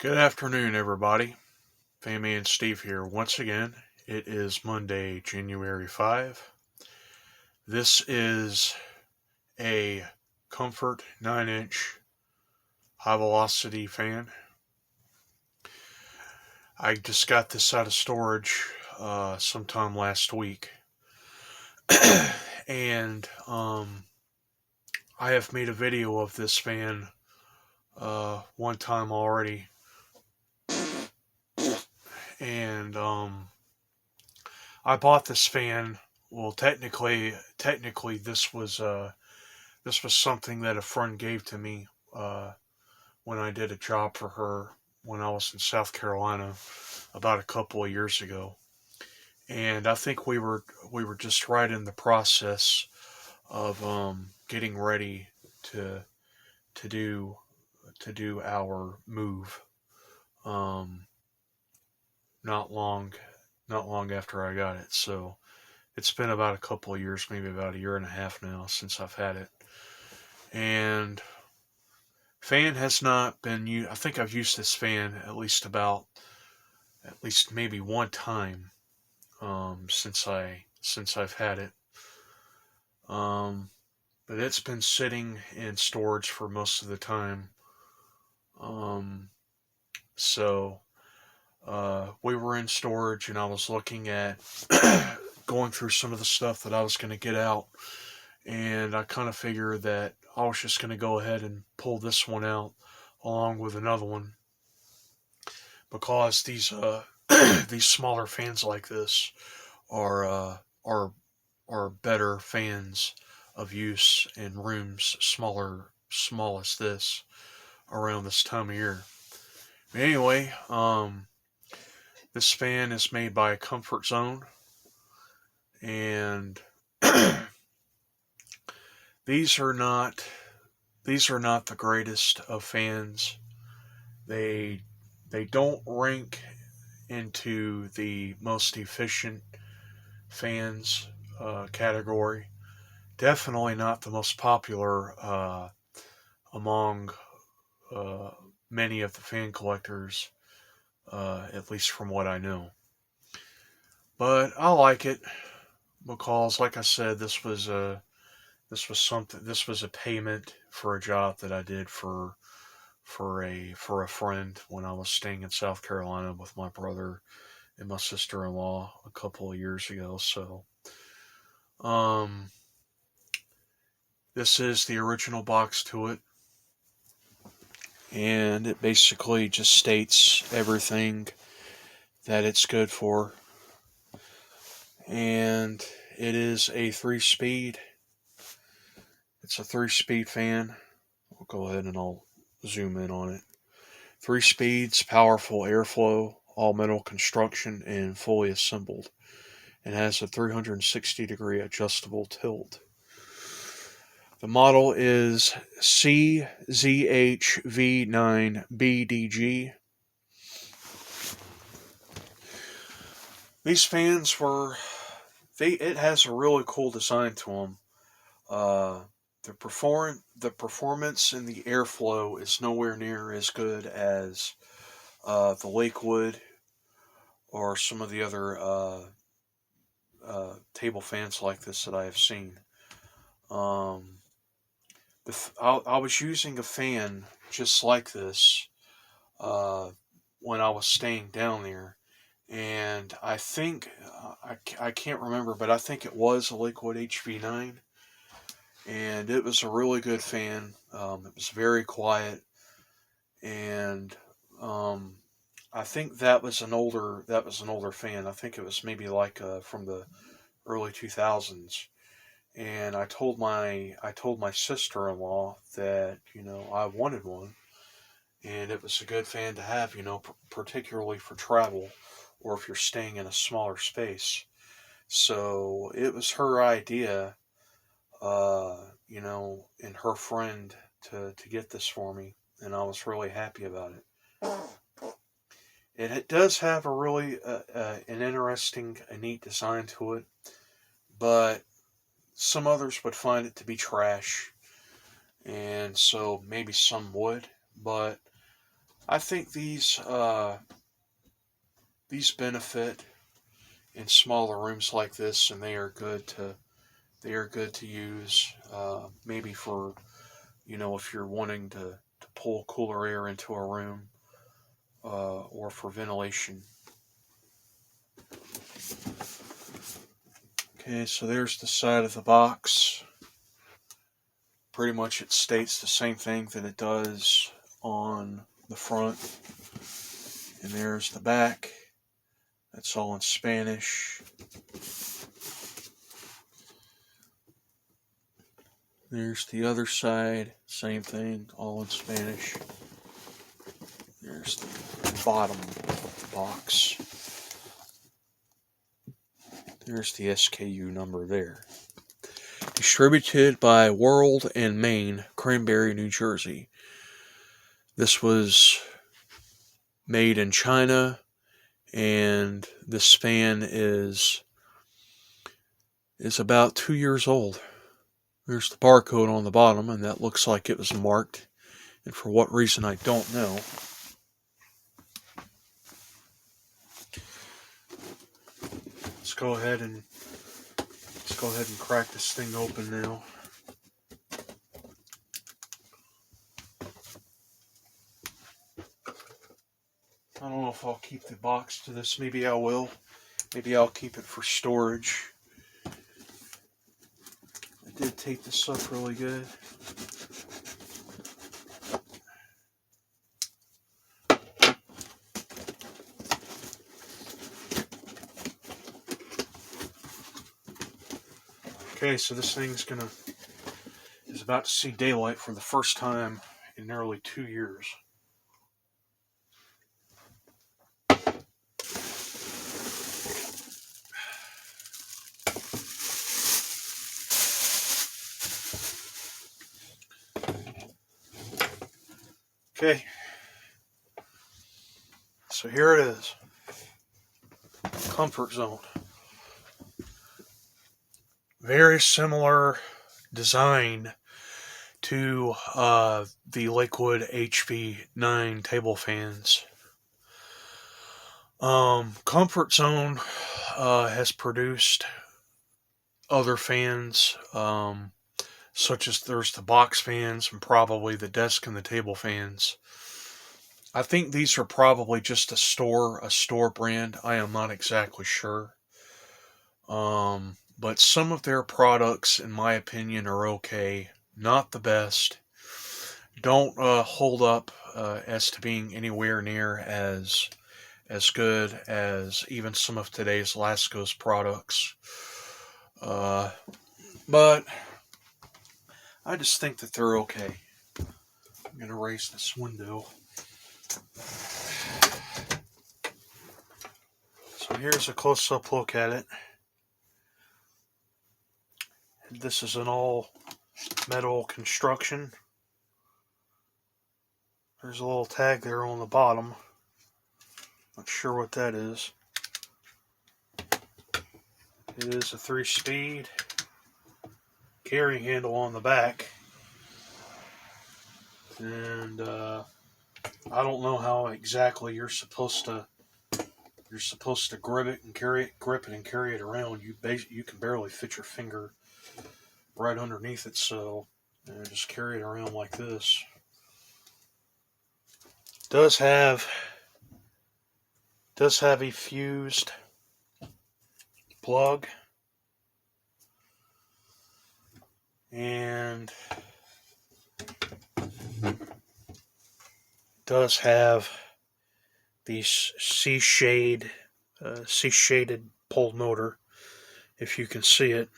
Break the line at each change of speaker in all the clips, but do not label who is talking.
Good afternoon, everybody. Fammy and Steve here once again. It is Monday, January 5. This is a Comfort 9-inch high velocity fan. I just got this out of storage sometime last week. and I have made a video of this fan one time already. And I bought this fan. Well, technically, this was something that a friend gave to me when I did a job for her when I was in South Carolina about a couple of years ago. And I think we were just right in the process of getting ready to do our move. Not long after I got it. So it's been about a couple of years, maybe about a year and a half now since I've had it. And fan has not been used. I think I've used this fan at least maybe one time since I've had it. But it's been sitting in storage for most of the time. So we were in storage, and I was looking at going through some of the stuff that I was going to get out, and I kind of figured that I was just going to go ahead and pull this one out along with another one, because these these smaller fans like this are better fans of use in rooms small as this around this time of year. But anyway, this fan is made by Comfort Zone, and these are not the greatest of fans. They don't rank into the most efficient fans category. Definitely not the most popular among many of the fan collectors, at least from what I know. But I like it because, like I said, this was a payment for a job that I did for a friend when I was staying in South Carolina with my brother and my sister-in-law a couple of years ago. So, this is the original box to it, and it basically just states everything that it's good for. And it is a 3-speed. It's a 3-speed fan. I'll go ahead and I'll zoom in on it. 3 speeds, powerful airflow, all metal construction, and fully assembled. It has a 360-degree adjustable tilt. The model is CZHV9BDG. These fans it has a really cool design to them. The performance and the airflow is nowhere near as good as the Lakewood or some of the other table fans like this that I have seen. I was using a fan just like this when I was staying down there, and I think I can't remember, but I think it was a Lakewood HV9, and it was a really good fan. It was very quiet, and I think that was an older fan. I think it was maybe like from the early 2000s. And I told my sister-in-law that I wanted one, and it was a good fan to have, particularly for travel or if you're staying in a smaller space. So it was her idea, and her friend to get this for me, and I was really happy about it. It does have a really an interesting, a neat design to it, but some others would find it to be trash, and so maybe some would, but I think these benefit in smaller rooms like this, and they are good to use. Maybe for, if you're wanting to pull cooler air into a room, or for ventilation. Okay, so there's the side of the box. Pretty much it states the same thing that it does on the front. And there's the back. That's all in Spanish. There's the other side, same thing, all in Spanish. There's the bottom of the box. There's the SKU number there. Distributed by World and Main, Cranberry, New Jersey. This was made in China, and this fan is about 2 years old. There's the barcode on the bottom, and that looks like it was marked, and for what reason I don't know. Let's go ahead and crack this thing open now. I don't know if I'll keep the box to this. Maybe I will. Maybe I'll keep it for storage. I did tape this up really good. Okay, so this thing's is about to see daylight for the first time in nearly 2 years. Okay, so here it is. Comfort Zone. Very similar design to the Liquid HV9 table fans. Comfort Zone has produced other fans, such as there's the box fans and probably the desk and the table fans. I think these are probably just a store brand. I am not exactly sure. But some of their products, in my opinion, are okay. Not the best. Don't hold up as to being anywhere near as good as even some of today's Lasco's products. But I just think that they're okay. I'm going to raise this window. So here's a close-up look at it. This is an all metal construction. There's a little tag there on the bottom. Not sure what that is. It is a 3-speed. Carrying handle on the back. And I don't know how exactly you're supposed to grip it and carry it around. You can barely fit your finger right underneath it, so just carry it around like this. Does have a fused plug, and does have the C-shaded pole motor, if you can see it.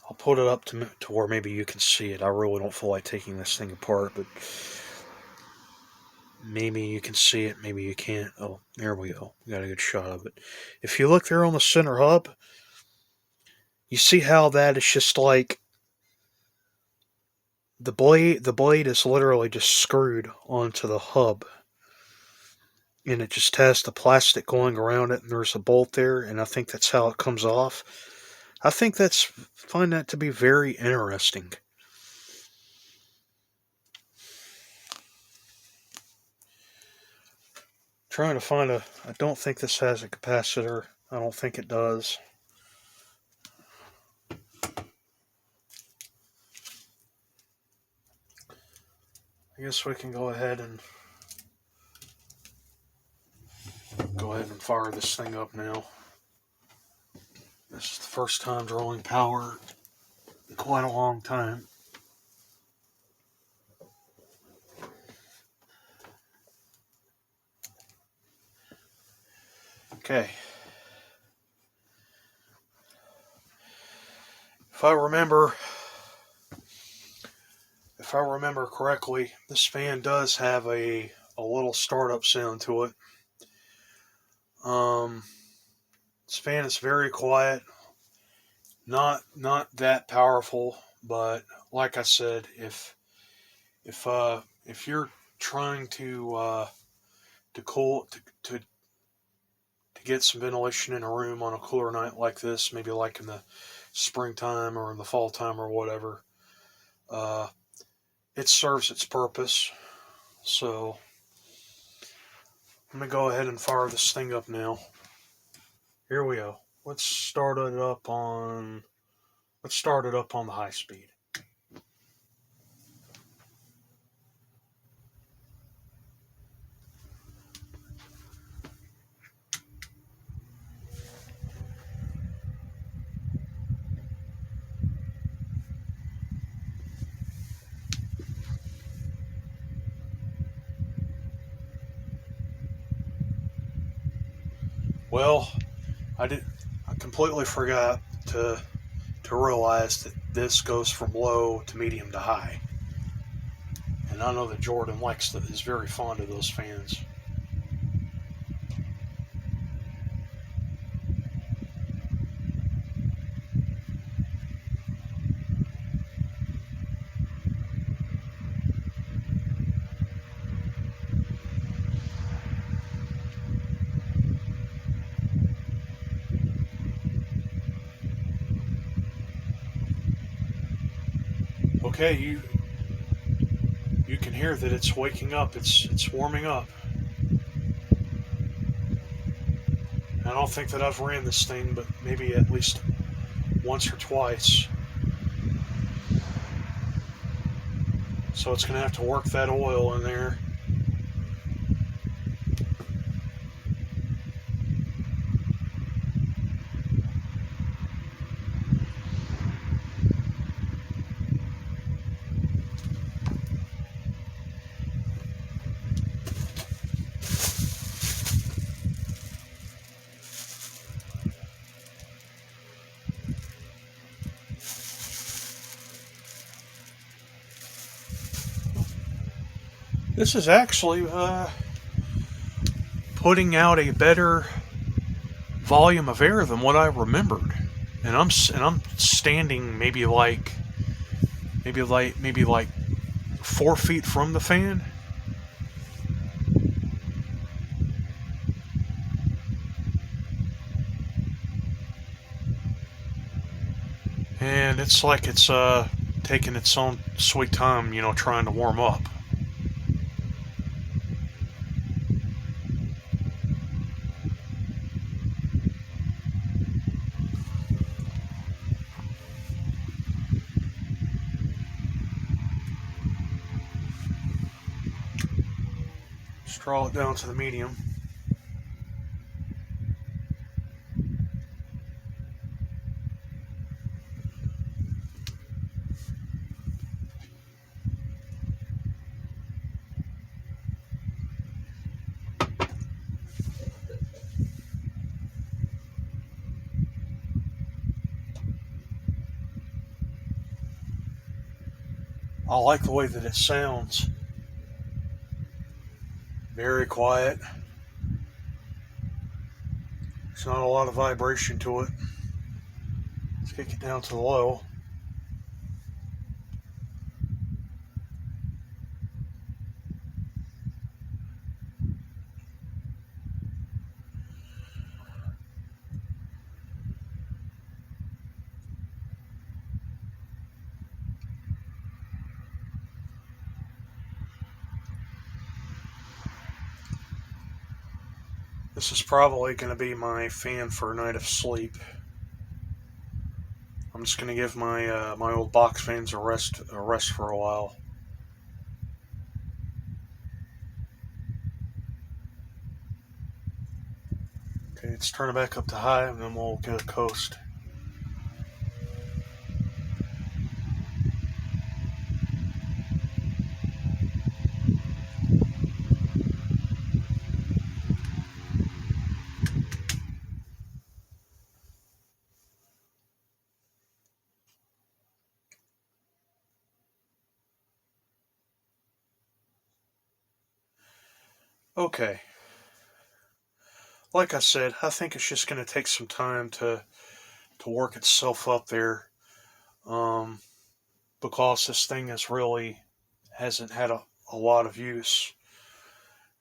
I'll put it up to where maybe you can see it. I really don't feel like taking this thing apart, but maybe you can see it, maybe you can't. Oh, there we go. We got a good shot of it. If you look there on the center hub, you see how that is just like the blade is literally just screwed onto the hub. And it just has the plastic going around it, and there's a bolt there, and I think that's how it comes off. I find that to be very interesting. Trying to find I don't think this has a capacitor. I don't think it does. I guess we can go ahead and fire this thing up now. This is the first time drawing power in quite a long time. Okay. If I remember correctly, this fan does have a little startup sound to it. This fan is very quiet, not that powerful, but like I said, if you're trying to cool to get some ventilation in a room on a cooler night like this, maybe like in the springtime or in the fall time or whatever, it serves its purpose. So I'm gonna go ahead and fire this thing up now. Here we go. Let's start it up on the high speed. Well, I completely forgot to realize that this goes from low to medium to high. And I know that Jordan is very fond of those fans. Okay, you can hear that it's waking up. It's warming up. I don't think that I've ran this thing, but maybe at least once or twice. So it's going to have to work that oil in there. This is actually putting out a better volume of air than what I remembered, and I'm standing maybe like 4 feet from the fan. And it's like it's taking its own sweet time, trying to warm up. Just draw it down to the medium. I like the way that it sounds. Very quiet. There's not a lot of vibration to it. Let's kick it down to the low. This is probably going to be my fan for a night of sleep. I'm just going to give my old box fans a rest for a while. Okay, let's turn it back up to high, and then we'll get a coast. Okay. Like I said, I think it's just going to take some time to work itself up there, because this thing hasn't had a lot of use,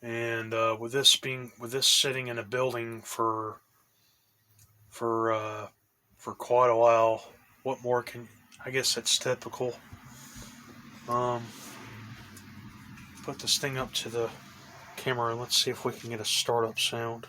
and with this sitting in a building for uh, for quite a while, what more can I guess that's typical. Um, put this thing up to the camera and let's see if we can get a startup sound.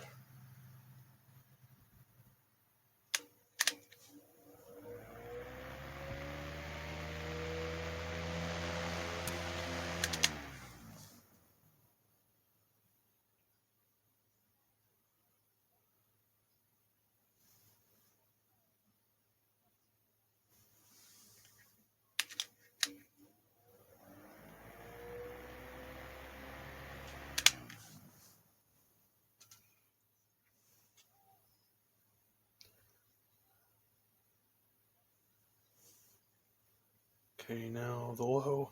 Okay, now the low.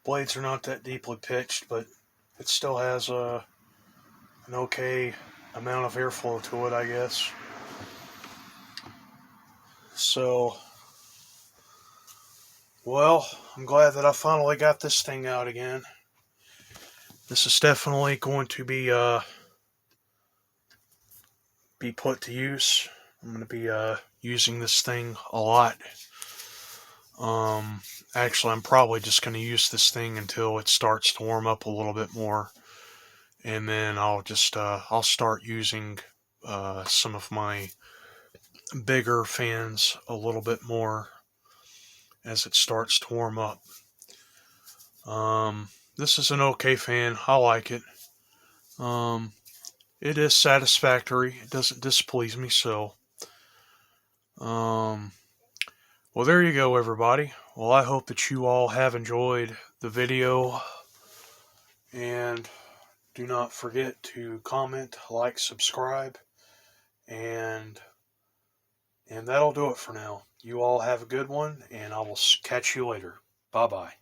Blades are not that deeply pitched, but it still has an okay amount of airflow to it, I guess. So, well, I'm glad that I finally got this thing out again. This is definitely going to be put to use. I'm going to be using this thing a lot. Actually, I'm probably just going to use this thing until it starts to warm up a little bit more, and then I'll start using some of my bigger fans a little bit more as it starts to warm up. This is an okay fan. I like it. It is satisfactory. It doesn't displease me. So, well, there you go, everybody. Well, I hope that you all have enjoyed the video, and do not forget to comment, like, subscribe, and that'll do it for now. You all have a good one, and I will catch you later. Bye-bye.